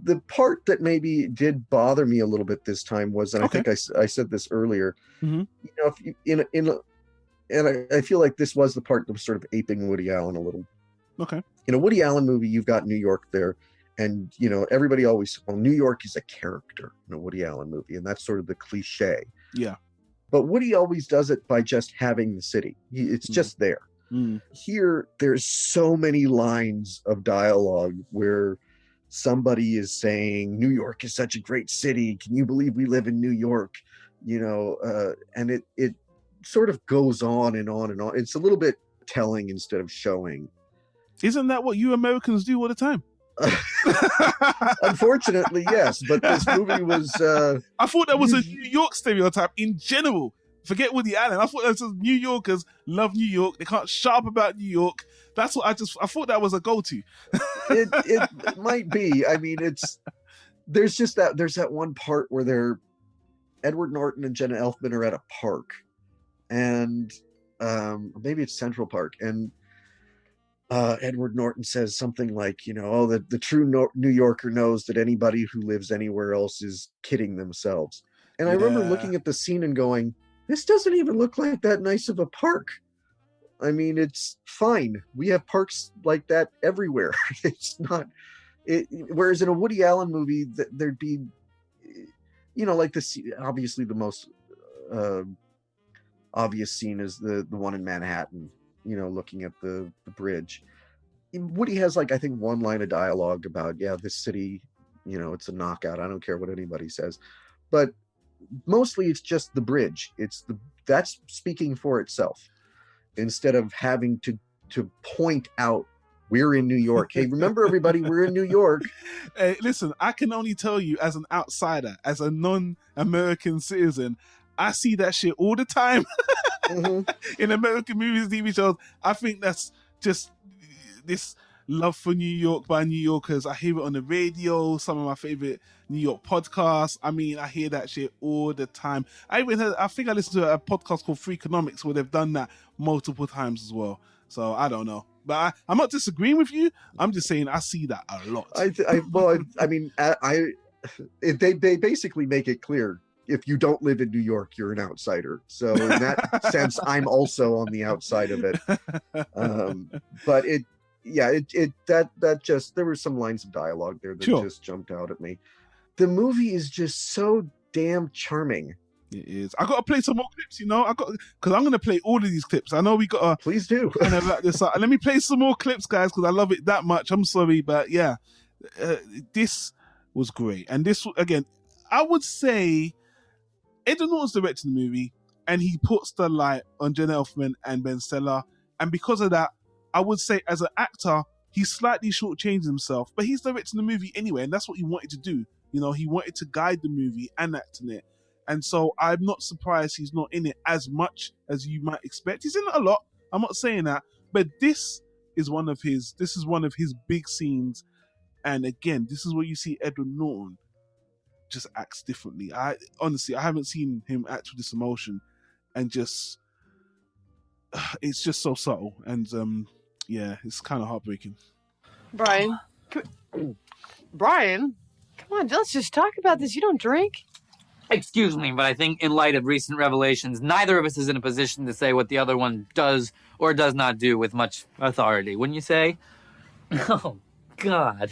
the part that maybe did bother me a little bit this time was, and I think I said this earlier, Mm-hmm. you know, if you, and I feel like this was the part that was sort of aping Woody Allen a little. Okay. In a Woody Allen movie, you've got New York there, and you know everybody always, well, New York is a character in a Woody Allen movie, and that's sort of the cliche. Yeah. But Woody always does it by just having the city. It's just there. Here, there's so many lines of dialogue where somebody is saying, New York is such a great city. Can you believe we live in New York? You know, and it sort of goes on and on and on. It's a little bit telling instead of showing. Isn't that what you Americans do all the time? Unfortunately, yes. But this movie was... I thought that was a New York stereotype in general. Forget Woody Allen. I thought that was New Yorkers love New York. They can't shut up about New York. That's what I thought that was a go-to. it might be. I mean, there's that one part where Edward Norton and Jenna Elfman are at a park, and maybe it's Central Park, and Edward Norton says something like, you know, oh, the true New Yorker knows that anybody who lives anywhere else is kidding themselves. And I remember looking at the scene and going, this doesn't even look like that nice of a park. I mean, it's fine. We have parks like that everywhere. It's not. Whereas in a Woody Allen movie, there'd be, you know, like obviously the most obvious scene is the one in Manhattan, you know, looking at the bridge. Woody has, like, I think one line of dialogue about, yeah, this city, you know, it's a knockout. I don't care what anybody says. But mostly it's just the bridge. That's speaking for itself, instead of having to point out we're in New York. Hey, remember everybody, we're in New York. Hey, listen, I can only tell you as an outsider, as a non-American citizen, I see that shit all the time in American movies, TV shows. I think that's just this love for New York by New Yorkers. I hear it on the radio, some of my favorite New York podcasts. I mean, I hear that shit all the time. I think I listened to a podcast called Freakonomics where they've done that multiple times as well. So I don't know. But I'm not disagreeing with you. I'm just saying I see that a lot. They basically make it clear, if you don't live in New York, you're an outsider. So in that sense, I'm also on the outside of it. But there were some lines of dialogue there that just jumped out at me. The movie is just so damn charming. It is. I got to play some more clips, you know. Because I'm going to play all of these clips. I know we got to. Please do. Kind of wrap this up. Let me play some more clips, guys, because I love it that much. I'm sorry, but yeah, this was great. And this, again, I would say Edward Norton's directing the movie, and he puts the light on Jenna Elfman and Ben Stiller. And because of that, I would say as an actor, he slightly shortchanged himself, but he's directing the movie anyway, and that's what he wanted to do. You know, he wanted to guide the movie and act in it. And so I'm not surprised he's not in it as much as you might expect. He's in it a lot. I'm not saying that, but this is one of his big scenes. And again, this is where you see Edward Norton just acts differently. I haven't seen him act with this emotion, and just it's just so subtle. And yeah, it's kind of heartbreaking. Brian, come on, let's just talk about this. You don't drink? Excuse me, but I think in light of recent revelations, neither of us is in a position to say what the other one does or does not do with much authority, wouldn't you say? Oh, God.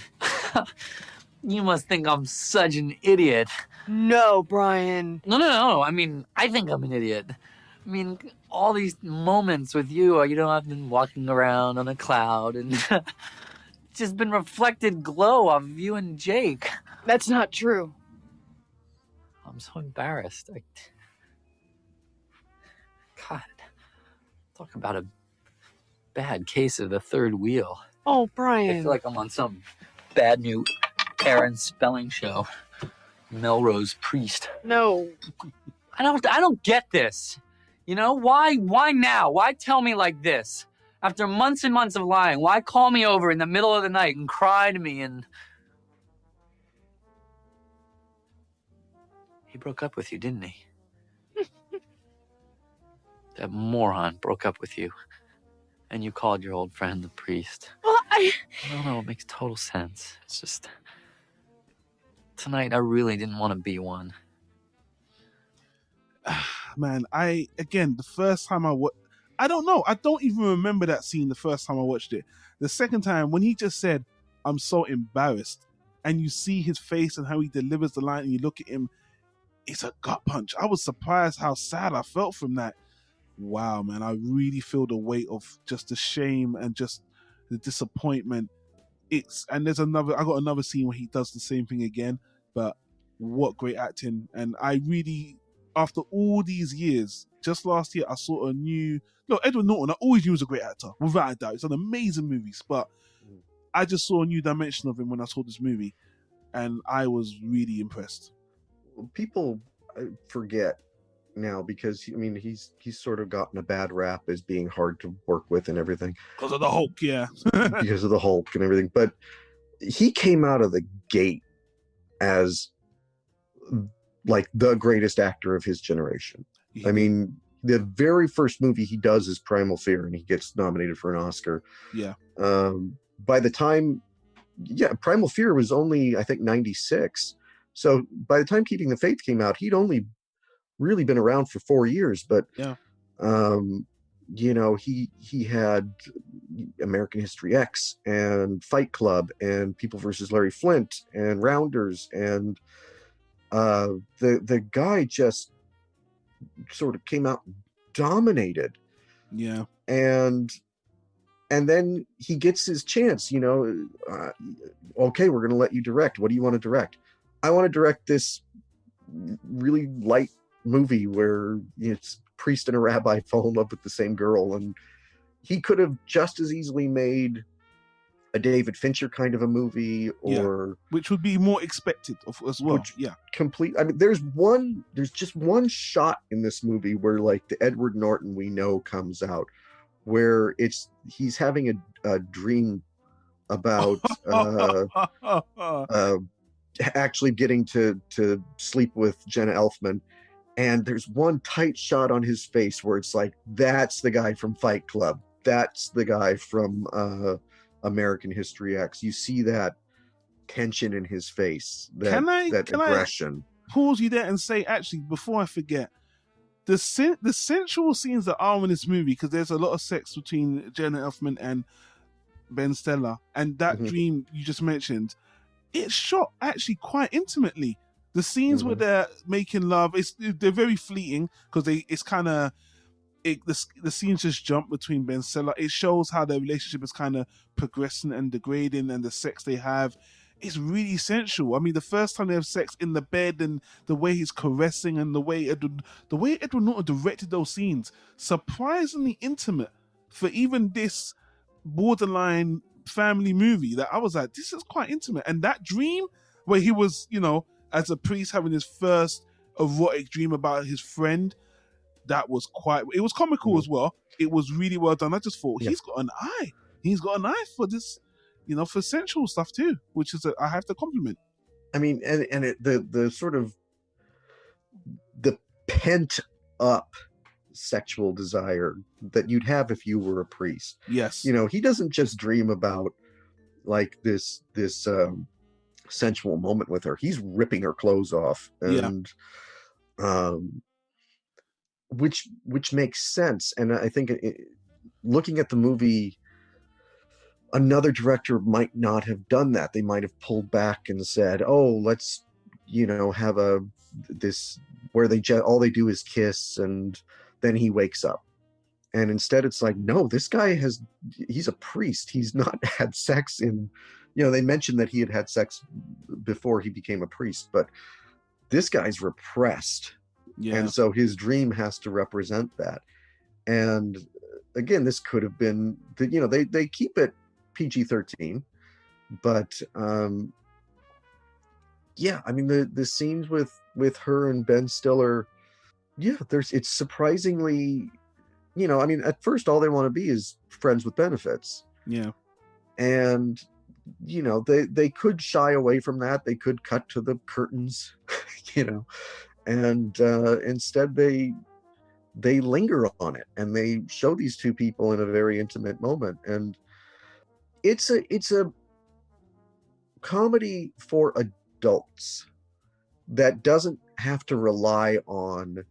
You must think I'm such an idiot. No, Brian. No. I mean, I think I'm an idiot. I mean, all these moments with you, you know, I've been walking around on a cloud and just been reflected glow off of you and Jake. That's not true. I'm so embarrassed. God, talk about a bad case of the third wheel. Oh, Brian. I feel like I'm on some bad new Aaron spelling show. Melrose Priest. No. I don't get this. You know, why now? Why tell me like this? After months and months of lying, why call me over in the middle of the night and cry to me and... He broke up with you, didn't he? That moron broke up with you. And you called your old friend the priest. Well, No, it makes total sense. It's just... Tonight, I really didn't want to be one. Man, the first time I don't know. I don't even remember that scene the first time I watched it. The second time, when he just said, "I'm so embarrassed," and you see his face and how he delivers the line, and you look at him, it's a gut punch. I was surprised how sad I felt from that. Wow, man, I really feel the weight of just the shame and just the disappointment. I got another scene where he does the same thing again, but what great acting. And I really, after all these years, just last year I saw Edward Norton, I always knew he was a great actor, without a doubt. He's done amazing movies, but I just saw a new dimension of him when I saw this movie, and I was really impressed. People forget now because he's sort of gotten a bad rap as being hard to work with and everything because of the Hulk, yeah. Because of the Hulk and everything, but he came out of the gate as like the greatest actor of his generation. I mean, the very first movie he does is Primal Fear, and he gets nominated for an Oscar. Yeah. By the time, Primal Fear was only, I think, 96. So by the time Keeping the Faith came out, he'd only really been around for 4 years. But, he had American History X and Fight Club and People vs. Larry Flint and Rounders. And the guy just sort of came out and dominated. Yeah. And then he gets his chance, okay, we're going to let you direct. What do you want to direct? I want to direct this really light movie where it's priest and a rabbi fall in love with the same girl. And he could have just as easily made a David Fincher kind of a movie, or which would be more expected as well. There's just one shot in this movie where like the Edward Norton we know comes out, where he's having a dream about actually getting to sleep with Jenna Elfman, and there's one tight shot on his face where it's like, that's the guy from Fight Club, that's the guy from American History X. You see that tension in his face, that aggression. I pause you there and say, actually, before I forget, the sensual scenes that are in this movie, because there's a lot of sex between Jenna Elfman and Ben Stiller, and that dream you just mentioned, it's shot actually quite intimately. The scenes where they're making love, they're very fleeting, because the scenes just jump between Ben Stiller. It shows how their relationship is kind of progressing and degrading, and the sex they have is really sensual. I mean, the first time they have sex in the bed, and the way he's caressing, and the way Edward Norton directed those scenes, surprisingly intimate for even this borderline family movie, that I was like, this is quite intimate. And that dream where he was, as a priest having his first erotic dream about his friend, it was comical as well. It was really well done. I just thought, he's got an eye. He's got an eye for this, for sensual stuff too, which is I have to compliment. I mean, and the sort of the pent up sexual desire that you'd have if you were a priest. Yes. He doesn't just dream about like this sensual moment with her. He's ripping her clothes off, and which makes sense. And I think looking at the movie, another director might not have done that. They might have pulled back and said, oh, let's have this where all they do is kiss, and then he wakes up. And instead it's like, no, this guy he's a priest. He's not had sex in, they mentioned that he had sex before he became a priest, but this guy's repressed. Yeah. And so his dream has to represent that. And again, this could have been, they keep it PG-13, but I mean, the scenes with her and Ben Stiller, it's surprisingly, I mean, at first all they want to be is friends with benefits. Yeah. And, they could shy away from that. They could cut to the curtains, and instead they linger on it, and they show these two people in a very intimate moment. And it's a comedy for adults that doesn't have to rely on,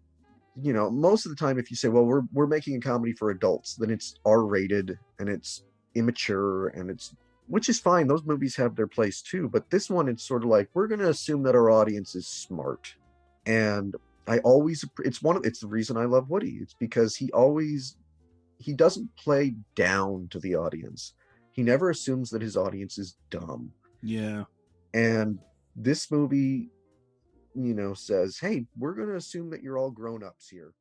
you know, most of the time if you say, well, we're making a comedy for adults, then it's R-rated and it's immature and it's, which is fine. Those movies have their place too. But this one, it's sort of like, we're going to assume that our audience is smart. And it's the reason I love Woody. It's because he doesn't play down to the audience. He never assumes that his audience is dumb. Yeah. And this movie, you know, says, hey, we're going to assume that you're all grown-ups here.